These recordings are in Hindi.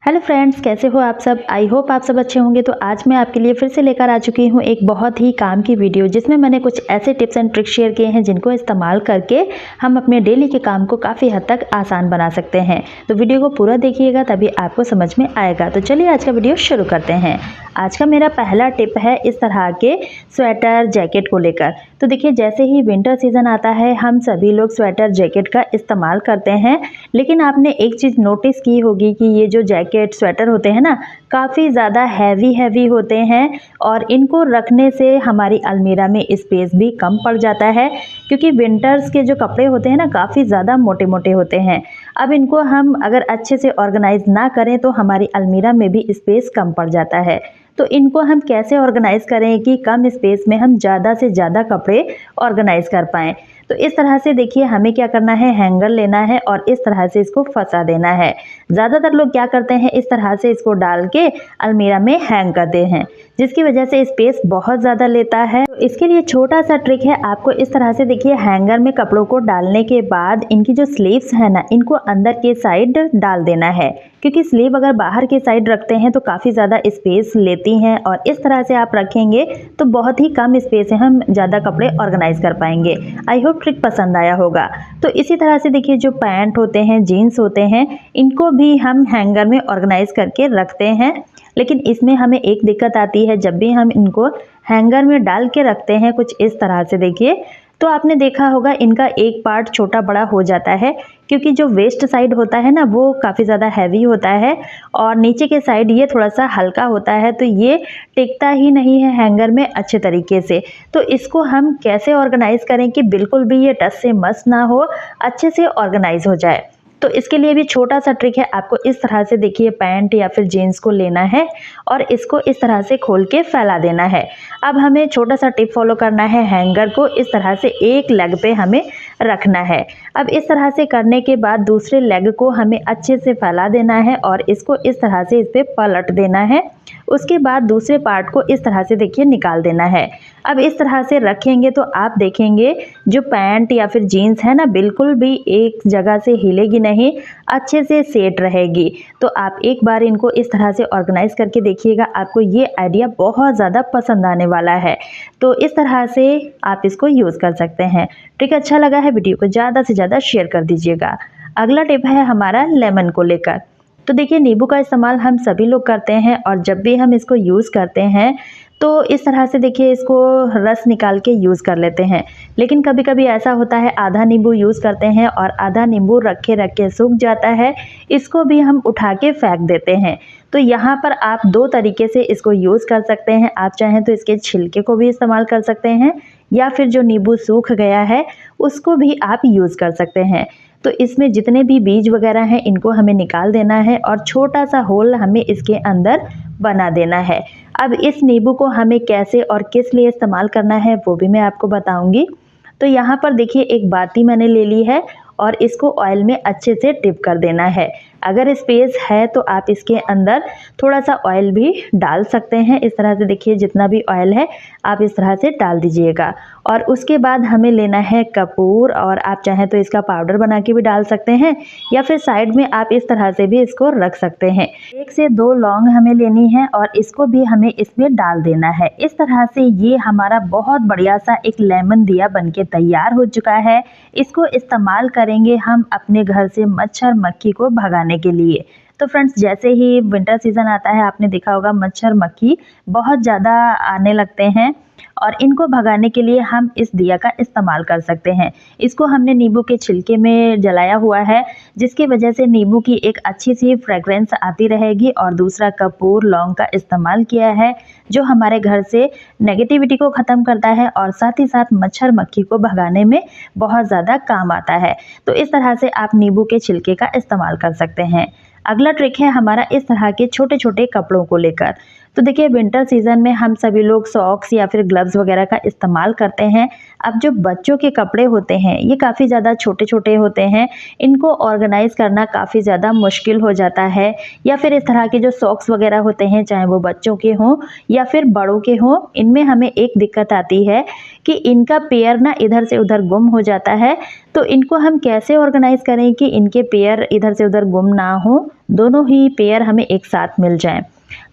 हेलो फ्रेंड्स, कैसे हो आप सब। आई होप आप सब अच्छे होंगे। तो आज मैं आपके लिए फिर से लेकर आ चुकी हूँ एक बहुत ही काम की वीडियो, जिसमें मैंने कुछ ऐसे टिप्स एंड ट्रिक्स शेयर किए हैं जिनको इस्तेमाल करके हम अपने डेली के काम को काफ़ी हद तक आसान बना सकते हैं। तो वीडियो को पूरा देखिएगा, तभी आपको समझ में आएगा। तो चलिए आज का वीडियो शुरू करते हैं। आज का मेरा पहला टिप है इस तरह के स्वेटर जैकेट को लेकर। तो देखिए, जैसे ही विंटर सीजन आता है हम सभी लोग स्वेटर जैकेट का इस्तेमाल करते हैं, लेकिन आपने एक चीज़ नोटिस की होगी कि ये जो जैकेट स्वेटर होते हैं ना, काफ़ी ज़्यादा हैवी होते हैं और इनको रखने से हमारी अलमीरा में स्पेस भी कम पड़ जाता है, क्योंकि विंटर्स के जो कपड़े होते हैं ना, काफ़ी ज़्यादा मोटे मोटे होते हैं। अब इनको हम अगर अच्छे से ऑर्गेनाइज ना करें तो हमारी अलमीरा में भी स्पेस कम पड़ जाता है। तो इनको हम कैसे ऑर्गेनाइज करें कि कम स्पेस में हम ज़्यादा से ज़्यादा कपड़े ऑर्गेनाइज कर पाएँ। तो इस तरह से देखिए, हमें क्या करना है, हैंगर लेना है और इस तरह से इसको फंसा देना है। ज़्यादातर लोग क्या करते हैं, इस तरह से इसको डाल के अलमीरा में हैंग करते हैं, जिसकी वजह से स्पेस बहुत ज़्यादा लेता है। तो इसके लिए छोटा सा ट्रिक है, आपको इस तरह से देखिए हैंगर में कपड़ों को डालने के बाद इनकी जो स्लीव्स है ना, इनको अंदर के साइड डाल देना है, क्योंकि स्लीव अगर बाहर के साइड रखते हैं तो काफ़ी ज़्यादा स्पेस लेती हैं और इस तरह से आप रखेंगे तो बहुत ही कम स्पेस से हम ज़्यादा कपड़े ऑर्गेनाइज कर पाएंगे। आई होप ट्रिक पसंद आया होगा। तो इसी तरह से देखिए, जो पैंट होते हैं, जीन्स होते हैं, इनको भी हम हैंगर में ऑर्गेनाइज करके रखते हैं, लेकिन इसमें हमें एक दिक्कत आती है। जब भी हम इनको हैंगर में डाल के रखते हैं कुछ इस तरह से देखिए, तो आपने देखा होगा इनका एक पार्ट छोटा बड़ा हो जाता है, क्योंकि जो वेस्ट साइड होता है ना, वो काफ़ी ज़्यादा हैवी होता है और नीचे के साइड ये थोड़ा सा हल्का होता है, तो ये टिकता ही नहीं है हैंगर में अच्छे तरीके से। तो इसको हम कैसे ऑर्गेनाइज करें कि बिल्कुल भी ये टस से मस ना हो, अच्छे से ऑर्गेनाइज हो जाए। तो इसके लिए भी छोटा सा ट्रिक है, आपको इस तरह से देखिए पैंट या फिर जीन्स को लेना है और इसको इस तरह से खोल के फैला देना है। अब हमें छोटा सा टिप फॉलो करना है, हैंगर को इस तरह से एक लेग पे हमें रखना है। अब इस तरह से करने के बाद दूसरे लेग को हमें अच्छे से फैला देना है और इसको इस तरह से इस पे पलट देना है। उसके बाद दूसरे पार्ट को इस तरह से देखिए निकाल देना है। अब इस तरह से रखेंगे तो आप देखेंगे जो पैंट या फिर जीन्स है ना, बिल्कुल भी एक जगह से हिलेगी नहीं, अच्छे से सेट रहेगी। तो आप एक बार इनको इस तरह से ऑर्गेनाइज करके देखिएगा, आपको ये आइडिया बहुत ज़्यादा पसंद आने वाला है। तो इस तरह से आप इसको यूज़ कर सकते हैं। ट्रिक अच्छा लगा है, वीडियो को ज़्यादा से ज़्यादा शेयर कर दीजिएगा। अगला टिप है हमारा लेमन को लेकर। तो देखिए, नींबू का इस्तेमाल हम सभी लोग करते हैं और जब भी हम इसको यूज़ करते हैं तो इस तरह से देखिए इसको रस निकाल के यूज़ कर लेते हैं। लेकिन कभी कभी ऐसा होता है, आधा नींबू यूज़ करते हैं और आधा नींबू रखे रखे सूख जाता है, इसको भी हम उठा के फेंक देते हैं। तो यहाँ पर आप दो तरीके से इसको यूज़ कर सकते हैं। आप चाहें तो इसके छिलके को भी इस्तेमाल कर सकते हैं या फिर जो नींबू सूख गया है उसको भी आप यूज़ कर सकते हैं। तो इसमें जितने भी बीज वगैरह हैं इनको हमें निकाल देना है और छोटा सा होल हमें इसके अंदर बना देना है। अब इस नींबू को हमें कैसे और किस लिए इस्तेमाल करना है वो भी मैं आपको बताऊंगी। तो यहाँ पर देखिए, एक बाती मैंने ले ली है और इसको ऑयल में अच्छे से डिप कर देना है। अगर स्पेस है तो आप इसके अंदर थोड़ा सा ऑयल भी डाल सकते हैं। इस तरह से देखिए, जितना भी ऑयल है आप इस तरह से डाल दीजिएगा। और उसके बाद हमें लेना है कपूर, और आप चाहें तो इसका पाउडर बना के भी डाल सकते हैं या फिर साइड में आप इस तरह से भी इसको रख सकते हैं। 1 से 2 लौंग हमें लेनी है और इसको भी हमें इसमें डाल देना है। इस तरह से ये हमारा बहुत बढ़िया सा एक लेमन दिया बनके तैयार हो चुका है। इसको इस्तेमाल करेंगे हम अपने घर से मच्छर मक्खी को भगाने के लिए। तो फ्रेंड्स, जैसे ही विंटर सीजन आता है आपने देखा होगा मच्छर मक्खी बहुत ज़्यादा आने लगते हैं और इनको भगाने के लिए हम इस दिया का इस्तेमाल कर सकते हैं। इसको हमने नींबू के छिलके में जलाया हुआ है, जिसकी वजह से नींबू की एक अच्छी सी फ्रेग्रेंस आती रहेगी। और दूसरा कपूर लौंग का इस्तेमाल किया है, जो हमारे घर से नेगेटिविटी को ख़त्म करता है और साथ ही साथ मच्छर मक्खी को भगाने में बहुत ज़्यादा काम आता है। तो इस तरह से आप नींबू के छिलके का इस्तेमाल कर सकते हैं। अगला ट्रिक है हमारा इस तरह के छोटे छोटे कपड़ों को लेकर। तो देखिए विंटर सीज़न में हम सभी लोग सॉक्स या फिर ग्लव्स वगैरह का इस्तेमाल करते हैं। अब जो बच्चों के कपड़े होते हैं ये काफ़ी ज़्यादा छोटे-छोटे होते हैं, इनको ऑर्गेनाइज़ करना काफ़ी ज़्यादा मुश्किल हो जाता है। या फिर इस तरह के जो सॉक्स वगैरह होते हैं, चाहे वो बच्चों के हों या फिर बड़ों के हों, इनमें हमें एक दिक्कत आती है कि इनका पेयर ना इधर से उधर गुम हो जाता है। तो इनको हम कैसे ऑर्गेनाइज़ करें कि इनके पेयर इधर से उधर गुम ना हो, दोनों ही पेयर हमें एक साथ मिल जाएँ।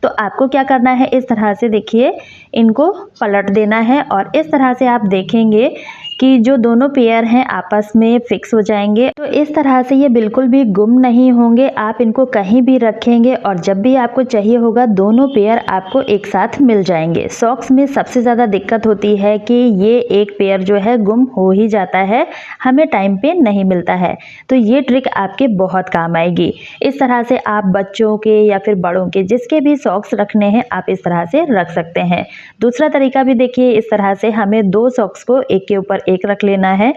तो आपको क्या करना है, इस तरह से देखिए इनको पलट देना है और इस तरह से आप देखेंगे कि जो दोनों पेयर हैं आपस में फिक्स हो जाएंगे। तो इस तरह से ये बिल्कुल भी गुम नहीं होंगे, आप इनको कहीं भी रखेंगे और जब भी आपको चाहिए होगा दोनों पेयर आपको एक साथ मिल जाएंगे। सॉक्स में सबसे ज़्यादा दिक्कत होती है कि ये एक पेयर जो है गुम हो ही जाता है, हमें टाइम पे नहीं मिलता है। तो ये ट्रिक आपके बहुत काम आएगी। इस तरह से आप बच्चों के या फिर बड़ों के जिसके भी सॉक्स रखने हैं आप इस तरह से रख सकते हैं। दूसरा तरीका भी देखिए, इस तरह से हमें 2 सॉक्स को एक के ऊपर एक रख लेना है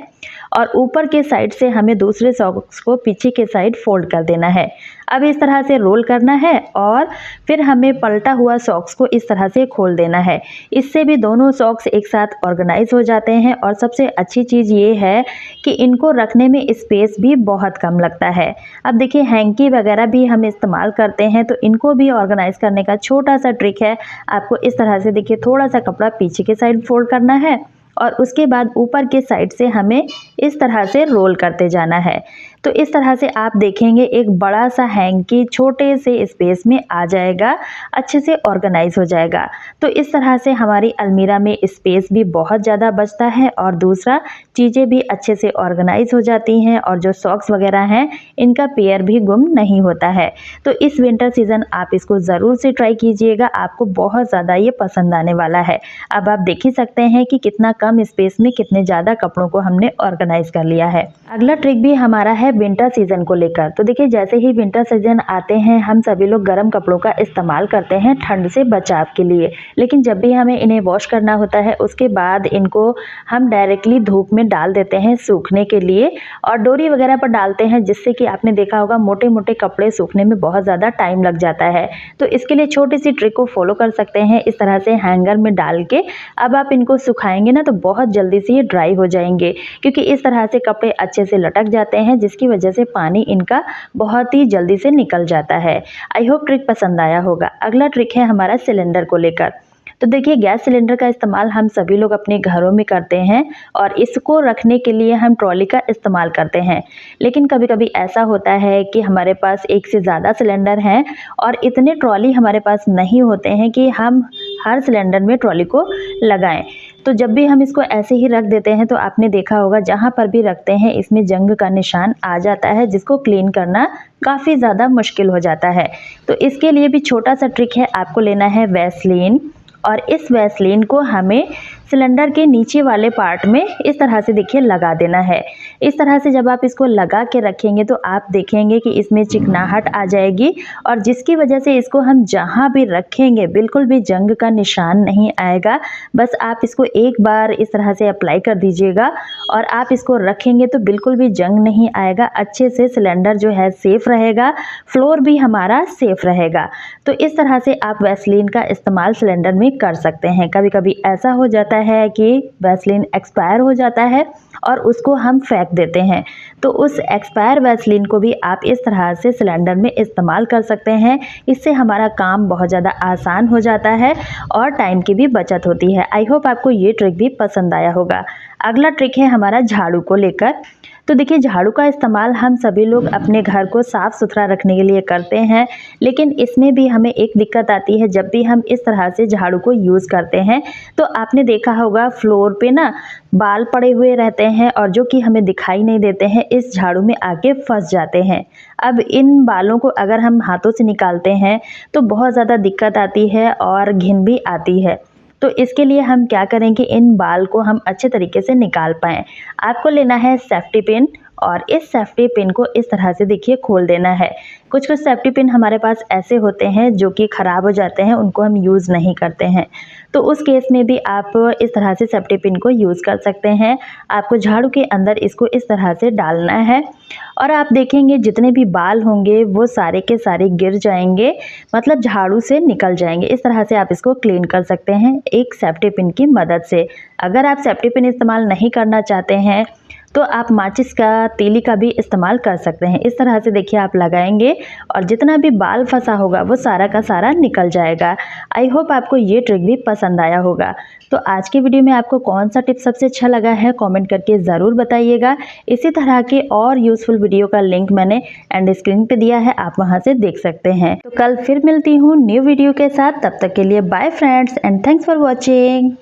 और ऊपर के साइड से हमें दूसरे सॉक्स को पीछे के साइड फोल्ड कर देना है। अब इस तरह से रोल करना है और फिर हमें पलटा हुआ सॉक्स को इस तरह से खोल देना है। इससे भी दोनों सॉक्स एक साथ ऑर्गेनाइज हो जाते हैं और सबसे अच्छी चीज़ ये है कि इनको रखने में स्पेस भी बहुत कम लगता है। अब देखिए हैंकी वगैरह भी हम इस्तेमाल करते हैं, तो इनको भी ऑर्गेनाइज करने का छोटा सा ट्रिक है। आपको इस तरह से देखिए थोड़ा सा कपड़ा पीछे के साइड फोल्ड करना है और उसके बाद ऊपर के साइड से हमें इस तरह से रोल करते जाना है। तो इस तरह से आप देखेंगे एक बड़ा सा हैंकी छोटे से स्पेस में आ जाएगा, अच्छे से ऑर्गेनाइज हो जाएगा। तो इस तरह से हमारी अलमीरा में स्पेस भी बहुत ज़्यादा बचता है और दूसरा चीज़ें भी अच्छे से ऑर्गेनाइज हो जाती हैं और जो सॉक्स वगैरह हैं इनका पेयर भी गुम नहीं होता है। तो इस विंटर सीज़न आप इसको ज़रूर से ट्राई कीजिएगा, आपको बहुत ज़्यादा ये पसंद आने वाला है। अब आप देख ही सकते हैं कि कितना कम स्पेस में कितने ज़्यादा कपड़ों को हमने ऑर्गेनाइज कर लिया है। अगला ट्रिक भी हमारा है विंटर सीजन को लेकर। तो देखिए जैसे ही विंटर सीजन आते हैं हम सभी लोग गर्म कपड़ों का इस्तेमाल करते हैं ठंड से बचाव के लिए, लेकिन जब भी हमें इन्हें वॉश करना होता है उसके बाद इनको हम डायरेक्टली धूप में डाल देते हैं सूखने के लिए और डोरी वगैरह पर डालते हैं, जिससे कि आपने देखा होगा मोटे मोटे कपड़े सूखने में बहुत ज़्यादा टाइम लग जाता है। तो इसके लिए छोटी सी ट्रिक को फॉलो कर सकते हैं, इस तरह से हैंगर में डाल के अब आप इनको सुखाएंगे ना तो बहुत जल्दी से ये ड्राई हो जाएंगे, क्योंकि इस तरह से कपड़े अच्छे से लटक जाते हैं जिसकी वजह से पानी इनका बहुत ही जल्दी से निकल जाता है। आई होप ट्रिक पसंद आया होगा। अगला ट्रिक है हमारा सिलेंडर को लेकर। तो देखिए गैस सिलेंडर का इस्तेमाल हम सभी लोग अपने घरों में करते हैं और इसको रखने के लिए हम ट्रॉली का इस्तेमाल करते हैं, लेकिन कभी कभी ऐसा होता है कि हमारे पास एक से ज़्यादा सिलेंडर हैं और इतने ट्रॉली हमारे पास नहीं होते हैं कि हम हर सिलेंडर में ट्रॉली को लगाएं। तो जब भी हम इसको ऐसे ही रख देते हैं तो आपने देखा होगा जहाँ पर भी रखते हैं इसमें जंग का निशान आ जाता है, जिसको क्लीन करना काफ़ी ज़्यादा मुश्किल हो जाता है। तो इसके लिए भी छोटा सा ट्रिक है, आपको लेना है वैसलीन और इस वैसलीन को हमें सिलेंडर के नीचे वाले पार्ट में इस तरह से देखिए लगा देना है। इस तरह से जब आप इसको लगा के रखेंगे तो आप देखेंगे कि इसमें चिकनाहट आ जाएगी और जिसकी वजह से इसको हम जहाँ भी रखेंगे बिल्कुल भी जंग का निशान नहीं आएगा। बस आप इसको एक बार इस तरह से अप्लाई कर दीजिएगा और आप इसको रखेंगे तो बिल्कुल भी जंग नहीं आएगा, अच्छे से सिलेंडर जो है सेफ़ रहेगा, फ्लोर भी हमारा सेफ़ रहेगा। तो इस तरह से आप वैसलीन का इस्तेमाल सिलेंडर में कर सकते हैं। कभी कभी ऐसा हो जाता है कि वैसलीन एक्सपायर हो जाता है और उसको हम फेंक देते हैं, तो उस एक्सपायर वैसलीन को भी आप इस तरह से सिलेंडर में इस्तेमाल कर सकते हैं। इससे हमारा काम बहुत ज़्यादा आसान हो जाता है और टाइम की भी बचत होती है। आई होप आपको ये ट्रिक भी पसंद आया होगा। अगला ट्रिक है हमारा झाड़ू को लेकर। तो देखिए झाड़ू का इस्तेमाल हम सभी लोग अपने घर को साफ़ सुथरा रखने के लिए करते हैं, लेकिन इसमें भी हमें एक दिक्कत आती है जब भी हम इस तरह से झाड़ू को यूज़ करते हैं। तो आपने देखा होगा फ्लोर पे ना बाल पड़े हुए रहते हैं और जो कि हमें दिखाई नहीं देते हैं, इस झाड़ू में आके फंस जाते हैं। अब इन बालों को अगर हम हाथों से निकालते हैं तो बहुत ज़्यादा दिक्कत आती है और घिन भी आती है। तो इसके लिए हम क्या करें कि इन बाल को हम अच्छे तरीके से निकाल पाएँ। आपको लेना है सेफ्टी पिन और इस सेफ्टी पिन को इस तरह से देखिए खोल देना है। कुछ कुछ सेफ्टी पिन हमारे पास ऐसे होते हैं जो कि ख़राब हो जाते हैं, उनको हम यूज़ नहीं करते हैं, तो उस केस में भी आप इस तरह से सेफ्टी पिन को यूज़ कर सकते हैं। आपको झाड़ू के अंदर इसको इस तरह से डालना है और आप देखेंगे जितने भी बाल होंगे वो सारे के सारे गिर जाएंगे, मतलब झाड़ू से निकल जाएंगे। इस तरह से आप इसको क्लीन कर सकते हैं एक सेफ्टी पिन की मदद से। अगर आप सेफ्टी पिन इस्तेमाल नहीं करना चाहते हैं तो आप माचिस का तीली का भी इस्तेमाल कर सकते हैं। इस तरह से देखिए आप लगाएंगे और जितना भी बाल फंसा होगा वो सारा का सारा निकल जाएगा। आई होप आपको ये ट्रिक भी पसंद आया होगा। तो आज की वीडियो में आपको कौन सा टिप सबसे अच्छा लगा है कमेंट करके ज़रूर बताइएगा। इसी तरह के और यूज़फुल वीडियो का लिंक मैंने एंड स्क्रीन पे दिया है, आप वहां से देख सकते हैं। तो कल फिर मिलती हूँ न्यू वीडियो के साथ, तब तक के लिए bye friends and thanks for watching.